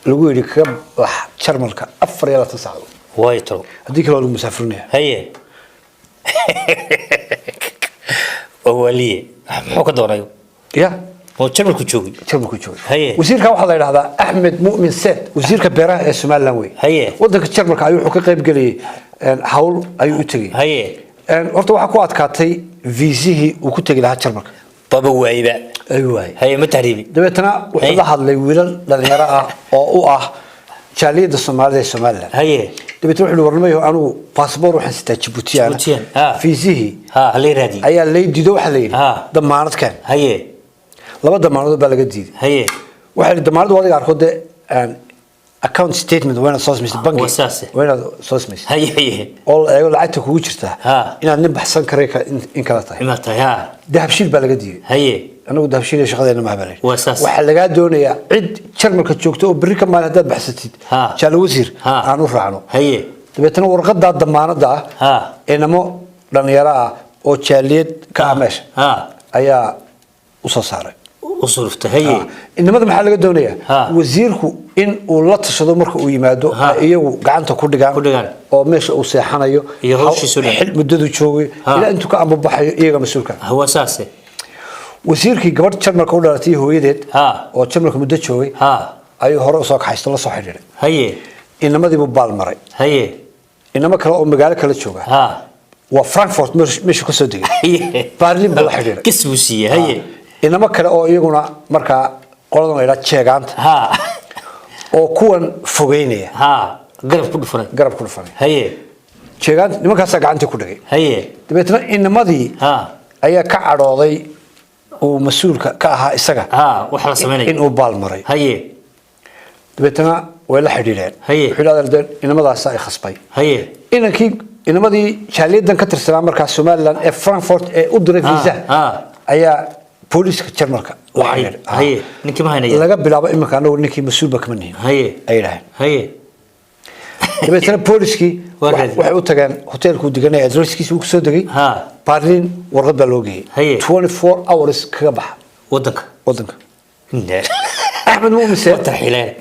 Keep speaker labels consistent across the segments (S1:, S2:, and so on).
S1: lagu yiri ka wax Jarmalka 4 saacadood
S2: way tiro
S1: hadii kale lagu musaafirnaa
S2: haye awaliye muxuu ka doonayo
S1: ya
S2: oo Jarmalku joogi
S1: haye wasiirka waxa la yiraahdaa Ahmed Mu'min Said wasiirka beeraha ee Soomaaliland way
S2: haye
S1: wadanka Jarmalka ayuu ka qayb galay hawl ayuu u tagay
S2: haye
S1: horta waxa ku adkaatay viisihi uu ku tagay lahaa Jarmalka
S2: baba waayba هي متهريبي
S1: دبتنا وحده هذا ويل دلنيرة أو جالية الصومال
S2: هي
S1: دبتنا وحده ورميه أنو باسبور وحنسته جبوتيان في زيه
S2: هلي رادي
S1: أي اللي جدوا حلين ضمانات كان
S2: هي
S1: لما ضمانات بلغ جديد
S2: هي
S1: واحد ضمانات واحد يأخذ account statement وين صوص مش البنك وين صوص مش
S2: هي
S1: all أيوة عدتك وجرته إن نبحث عن كريك إن كلاتها
S2: ما تها
S1: ده بشيل بلغ جديد
S2: هي
S1: أنا وده بشيل شغلة ما بالي
S2: وأساس
S1: وحلقات دونية عد شرمك تشوكته وبريك ما لهذا بحثتي شال وزير عنو فرعنو
S2: هي
S1: تبيتنا ورقد ده الضمانة ده إنما لن يرى أو شاليد كامش أيا وصار
S2: وصرفت هي
S1: إنما ده محلقات دونية وزيركو إن ولا تشدو مركو ويمادو إيو قعنته كل جان أو مش أو سيحنا
S2: يهوش
S1: حل مدته شوي إلا أنتو كأم ببحي إيجا مسؤول كان
S2: هو أساسي
S1: وزيركي قبل شرمك ولا تيه هو يدد أو شرمك مدة شوي أيه هرو صاق حيست الله صحيح
S2: هي
S1: إنما دي ببال مري
S2: هي
S1: إنما كلا أم قال كلا شوكا وفرانكفورت مش كسودي بارلين بلا حجر
S2: كسبوسية هي
S1: إنما كلا أو يجونا مركا قلنا إلى تشيغانت أو كون فوقينية قرب كل فرن
S2: هي
S1: تشيغانت إنما كاسا قانتي كودي
S2: هي
S1: تبيتنا إنما دي أيه كعراضي ومسؤول كأها إسقى
S2: وحلا سمعني
S1: إنه بالمري
S2: هي
S1: دبتنا ولا حديدين
S2: هي
S1: حلا الدين إنما ذا ساي خصبي
S2: هي
S1: إنما دي شاليد دن كتر سلام مركز سومالان فرانكفورت أدرى فيزا أيا بوليس كتر مركز
S2: هي نكى ما هنا
S1: لا قبل أبغى إما كانوا نكى مسؤول بك مني
S2: هي
S1: أي لا
S2: هي
S1: دبتنا بوليس كي وحول تجان هوتيل كود جنا أدرس كي سوق سودجي بارلين ورد بلوجي 24 hours كبح
S2: ودك
S1: أحمد مؤمن سير
S2: تحيلان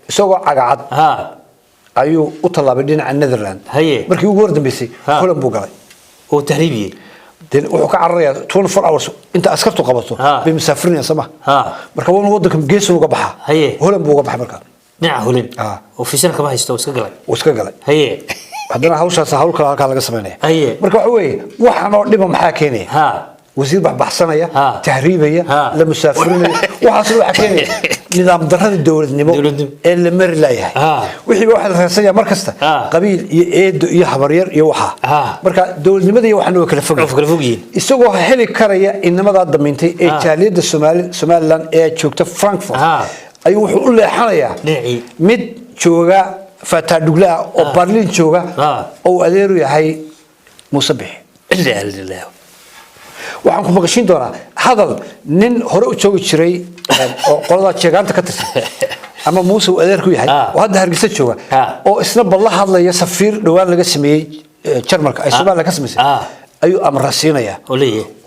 S1: سوى عقاد أيو أطلع بدين عن نذرلاند
S2: هي
S1: مركي ورد بيسي كلهم بوقاي
S2: هو تهريبي
S1: دين وحكى عرّيا 24 hours أنت أسكرت قبضته بمسافرين يا سما مركي وين ودك مجلس وقبحها
S2: هي
S1: هولم بوقبح مركي
S2: نعم هولم وفي سنة كمان يستوى
S1: وسكجلي هي haddana hawshaas hawlka halka laga sameeyay marka waxa weey waxaan oo dhiba maxaa keenay wasiir baxsanaya tahriibaya la musaafirinaya waxa waxa keenay nidaam darrada dawladnimo ee la mar leeyahay wixii waxa la raasaya markasta qabiil iyo eedo iyo habaryar iyo waxa marka dawladnimada iyo waxaan oo kala fogyiin isagoo heli karaya inamada damintay ee jaaliyada Soomaaliland ee joogta Frankfurt ayuu wuxuu u leexanayaa mid jooga فتادولا أو برلين شوكا أو أديرو يهاي مصبح
S2: إلا الله
S1: وعنكم بقشين دونا هذا نين هرو شوكي شري قلنا شجعان تكتر أما موسى وأديركو يهاي وهذا هرجس شوكا أو إسناب الله هذا يسافر دوان لقسمي شرمك أي سؤال لقسمي أيو أمر راسينا يا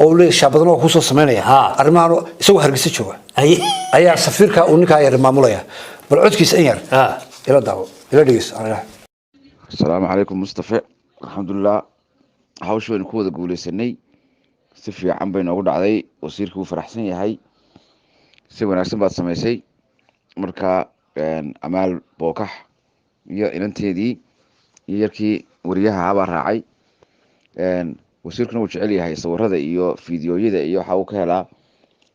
S1: أولي شابدنا وخصوصا سمعنا يا أرمانو سو هرجس شوكا أي سافر كأونك يا رمامولا يا بالعود كيس أير إلى دعوة
S3: السلام عليكم مصطفى الحمد لله هاوش وين كود guuleysanay si fiican bay noogu dhacday wasiirku uu faraxsan yahay si wanaagsan baad sameysay marka amaal bookax iyo inanteedii iyo yarkii wariyaha haba raacay wasiirkuna uu jecel yahay sawirada iyo fiidiyoyada iyo waxa uu ka helaa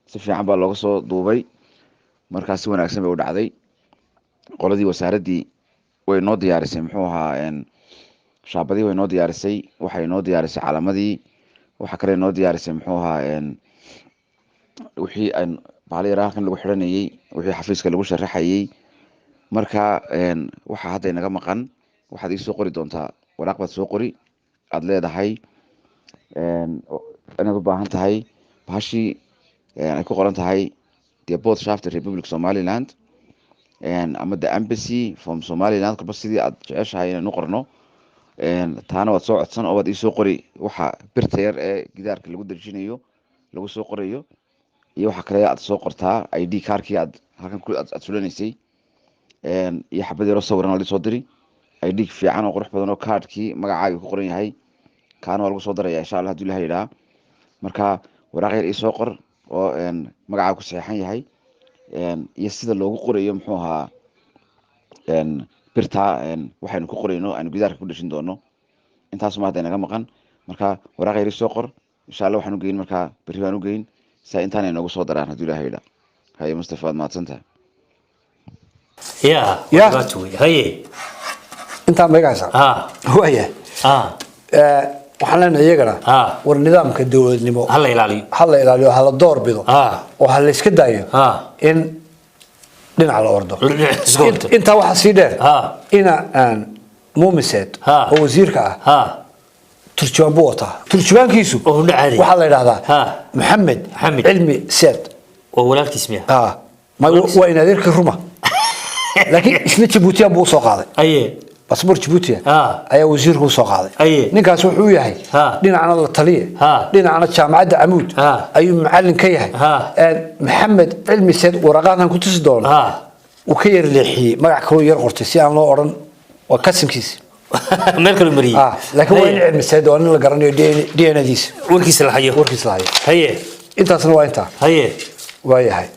S3: si fiican baa looga soo duubay marka si wanaagsan bay u dhacday qoladii wasaaradii way noo diyaarisay muxuu ahaa shaabadii way noo diyaarisay waxay noo diyaarisay calamadii waxa kale noo diyaarisay muxuu ahaa wixii aan baaliirahan lagu xiranayay wixii xafiiska lagu sharaxayay marka waxa hadda inaga maqan waxaad ii soo qori doontaa waraaq baad soo qori aad leedahay inaad u baahan tahay bahashii ay ku qoran tahay the Botschaft Republic Somaliland ama the embassy from Somaliland kolba sidii aad jeceshahay inaan u qorno taana waad soo codsan oo waad ii soo qori waxa birta yar ee gidaarka lagu dajinayo lagu soo qorayo iyo waxa kale aad soo qortaa ID kaarkii aad halkan ku aad fulanaysay iyo xabad yaro sawirana la soo diri ay dhig fiican oo qurux badan oo kaadhkii magacaaga ku qoran yahay kaana waa lagu soo daraya insha Allah haddii la yidhaa marka waraaq yar isoo qor oo magacaaga ku saxeexan yahay iyo sida loogu qorayo muxuu ahaa birta waxaynu ku qorayno aynu gidaarka ku dhashin doono intaas ma hadda naga maqan marka waraaq yar isoo qor insha Allah waxaan u geyn marka berri baan u geyn saa intaan ay noogu soo daraan haddii la yidhaa haye Mustafa aad mahadsantahay
S2: يا باتوي هي
S1: انت ما قاعد ويا waxaan leenahay iyagana war nidaamka dawladnimo
S2: hal
S1: ilaaliyo hal door bido oo hal iska daayo in dhinac la ordo inta waxa sii dheer ina aan muumiseed oo wasiirka turjubaan buu wataa turjubaankiisu waxa la yiraahdaa maxamed cilmi seed
S2: oo walaalkiis miya
S1: ma waa in adeerka ruma laakiin isla Djibouti buu soo qaaday باسبور جيبوتي ايا وزيرku soo qaaday ninkaas wuxuu yahay dhinacna la taliye dhinacna jaamacada Amuud ayuu macallin ka yahay maxamed cilmi sayd waraqadan ku tusi doon uu ka yar leexiyay magac kale yar qortay si aan loo oran waa kasimkiis
S2: meel kale mariyay
S1: laakiin waa cilmi sayd oo la garanayo DNA-diisa
S2: warkiisa la hayo
S1: haye intaasna waa inta
S2: haye
S1: waa yahay